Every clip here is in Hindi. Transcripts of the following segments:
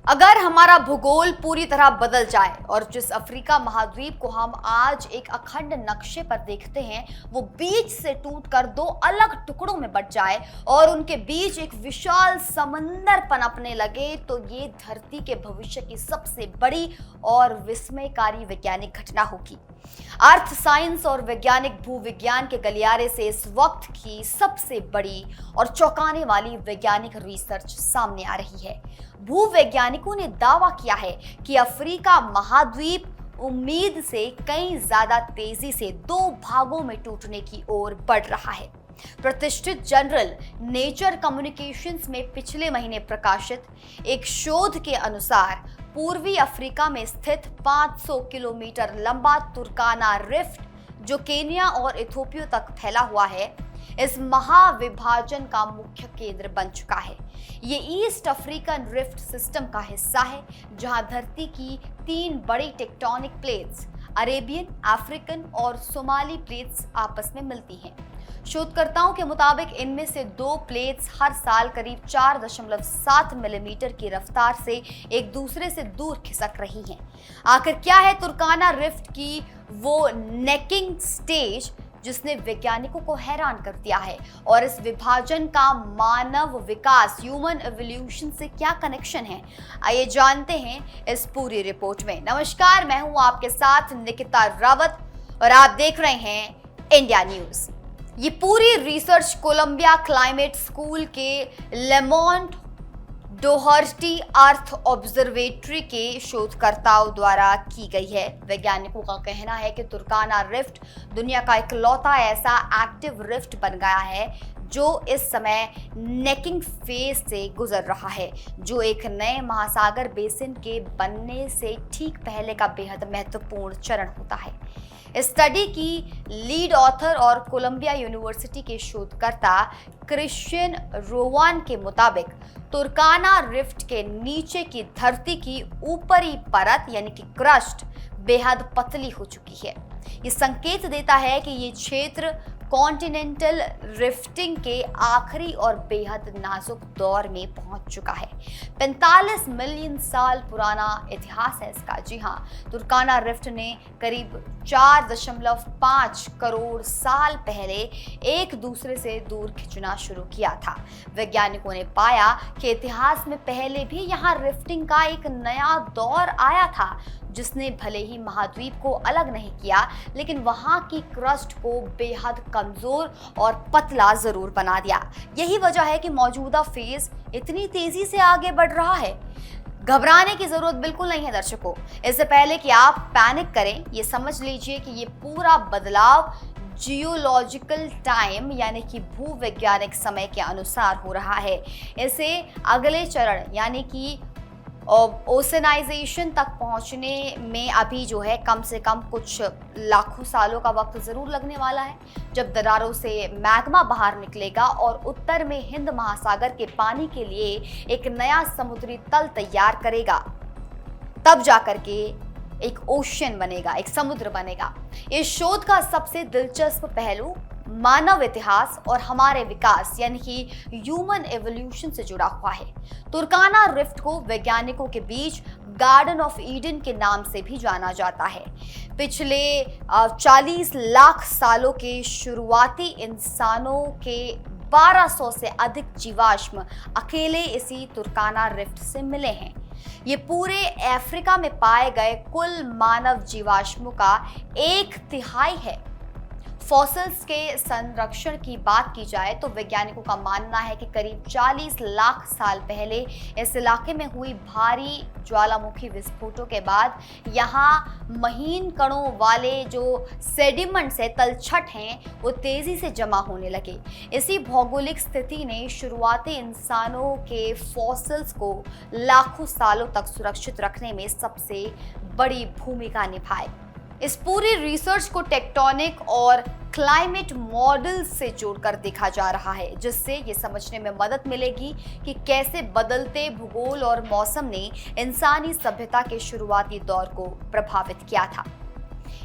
अगर हमारा भूगोल पूरी तरह बदल जाए और जिस अफ्रीका महाद्वीप को हम आज एक अखंड नक्शे पर देखते हैं वो बीच से टूटकर दो अलग टुकड़ों में बट जाए और उनके बीच एक विशाल समंदर पनपने लगे, तो ये धरती के भविष्य की सबसे बड़ी और विस्मयकारी वैज्ञानिक घटना होगी। अर्थ साइंस और वैज्ञानिक भूविज्ञान के गलियारे से इस वक्त की सबसे बड़ी और चौंकाने वाली वैज्ञानिक रिसर्च सामने आ रही है। भूवैज्ञानिकों ने दावा किया है कि अफ्रीका महाद्वीप उम्मीद से कहीं ज्यादा तेजी से दो भागों में टूटने की ओर बढ़ रहा है। प्रतिष्ठित जर्नल नेचर कम्युनिकेशंस में पिछले महीने प्रकाशित एक शोध के अनुसार पूर्वी अफ्रीका में स्थित 500 किलोमीटर लंबा तुर्काना रिफ्ट, जो केन्या और इथोपिया तक फैला हुआ है, इस महाविभाजन का मुख्य केंद्र बन चुका है। ये ईस्ट अफ्रीकन रिफ्ट सिस्टम का हिस्सा है, जहां धरती की तीन बड़ी टेक्टोनिक प्लेट्स अरेबियन, अफ्रीकन और सोमाली प्लेट्स आपस में मिलती हैं। शोधकर्ताओं के मुताबिक इनमें से दो प्लेट्स हर साल करीब 4.7 मिलीमीटर की रफ्तार से एक दूसरे से दूर खिसक रही हैं। आखिर क्या है तुर्काना रिफ्ट की वो नेकिंग स्टेज जिसने वैज्ञानिकों को हैरान कर दिया है, और इस विभाजन का मानव विकास, ह्यूमन एवोल्यूशन से क्या कनेक्शन है? आइए जानते हैं इस पूरी रिपोर्ट में। नमस्कार, मैं हूं आपके साथ निकिता रावत और आप देख रहे हैं इंडिया न्यूज। ये पूरी रिसर्च कोलंबिया क्लाइमेट स्कूल के लेमोंट डोहर्टी अर्थ ऑब्जर्वेटरी के शोधकर्ताओं द्वारा की गई है। वैज्ञानिकों का कहना है कि तुर्काना रिफ्ट दुनिया का इकलौता ऐसा एक्टिव रिफ्ट बन गया है जो इस समय नेकिंग फेज से गुजर रहा है, जो एक नए महासागर बेसिन के बनने से ठीक पहले का बेहद महत्वपूर्ण चरण होता है। स्टडी की लीड ऑथर और कोलंबिया यूनिवर्सिटी के शोधकर्ता क्रिश्चियन रोवान के मुताबिक तुर्काना रिफ्ट के नीचे की धरती की ऊपरी परत यानी कि क्रस्ट बेहद पतली हो चुकी है। ये संकेत देता है कि ये क्षेत्र कॉन्टिनेंटल रिफ्टिंग के आखिरी और बेहद नाजुक दौर में पहुंच चुका है। 45 मिलियन साल पुराना इतिहास है इसका। जी हाँ, तुर्काना रिफ्ट ने करीब 4.5 करोड़ साल पहले एक दूसरे से दूर खिंचना शुरू किया था। वैज्ञानिकों ने पाया कि इतिहास में पहले भी यहाँ रिफ्टिंग का एक नया दौर आया था, जिसने भले ही महाद्वीप को अलग नहीं किया, लेकिन वहां की क्रस्ट को बेहद कमजोर और पतला जरूर बना दिया। यही वजह है कि मौजूदा फेज इतनी तेजी से आगे बढ़ रहा है। घबराने की जरूरत बिल्कुल नहीं है दर्शकों। इससे पहले कि आप पैनिक करें, ये समझ लीजिए कि ये पूरा बदलाव जियोलॉजिकल टाइम यानी कि भूवैज्ञानिक समय के अनुसार हो रहा है। इसे अगले चरण यानी कि ओसेनाइजेशन तक पहुंचने में अभी जो है कम से कम कुछ लाखों सालों का वक्त जरूर लगने वाला है। जब दरारों से मैग्मा बाहर निकलेगा और उत्तर में हिंद महासागर के पानी के लिए एक नया समुद्री तल तैयार करेगा, तब जाकर के एक ओशन बनेगा, एक समुद्र बनेगा। इस शोध का सबसे दिलचस्प पहलू मानव इतिहास और हमारे विकास यानी कि ह्यूमन एवोल्यूशन से जुड़ा हुआ है। तुर्काना रिफ्ट को वैज्ञानिकों के बीच गार्डन ऑफ ईडन के नाम से भी जाना जाता है। पिछले 40 लाख सालों के शुरुआती इंसानों के 1200 से अधिक जीवाश्म अकेले इसी तुर्काना रिफ्ट से मिले हैं। ये पूरे अफ्रीका में पाए गए कुल मानव जीवाश्मों का 1/3 है। फॉसिल्स के संरक्षण की बात की जाए तो वैज्ञानिकों का मानना है कि करीब 40 लाख साल पहले इस इलाके में हुई भारी ज्वालामुखी विस्फोटों के बाद यहाँ महीन कणों वाले जो सेडिमेंट्स है, तलछट हैं, वो तेजी से जमा होने लगे। इसी भौगोलिक स्थिति ने शुरुआती इंसानों के फॉसिल्स को लाखों सालों तक सुरक्षित रखने में सबसे बड़ी भूमिका निभाई। इस पूरी रिसर्च को टेक्टोनिक और क्लाइमेट मॉडल से जोड़कर देखा जा रहा है, जिससे ये समझने में मदद मिलेगी कि कैसे बदलते भूगोल और मौसम ने इंसानी सभ्यता के शुरुआती दौर को प्रभावित किया था।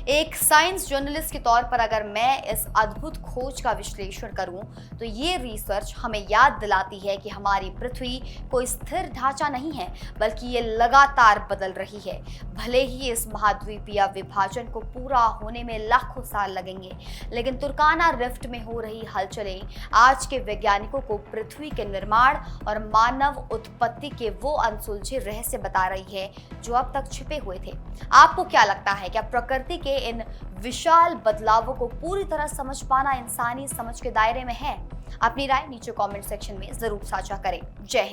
एक साइंस जर्नलिस्ट के तौर पर अगर मैं इस अद्भुत खोज का विश्लेषण करूं तो ये रिसर्च हमें याद दिलाती है कि हमारी पृथ्वी कोई स्थिर ढांचा नहीं है, बल्कि ये लगातार बदल रही है। भले ही इस महाद्वीपीय विभाजन को पूरा होने में लाखों साल लगेंगे, लेकिन तुर्काना रिफ्ट में हो रही हलचलें आज के वैज्ञानिकों को पृथ्वी के निर्माण और मानव उत्पत्ति के वो अनसुलझे रहस्य बता रही है जो अब तक छिपे हुए थे। आपको क्या लगता है, क्या प्रकृति के इन विशाल बदलावों को पूरी तरह समझ पाना इंसानी समझ के दायरे में है? अपनी राय नीचे कमेंट सेक्शन में जरूर साझा करें। जय हिंद।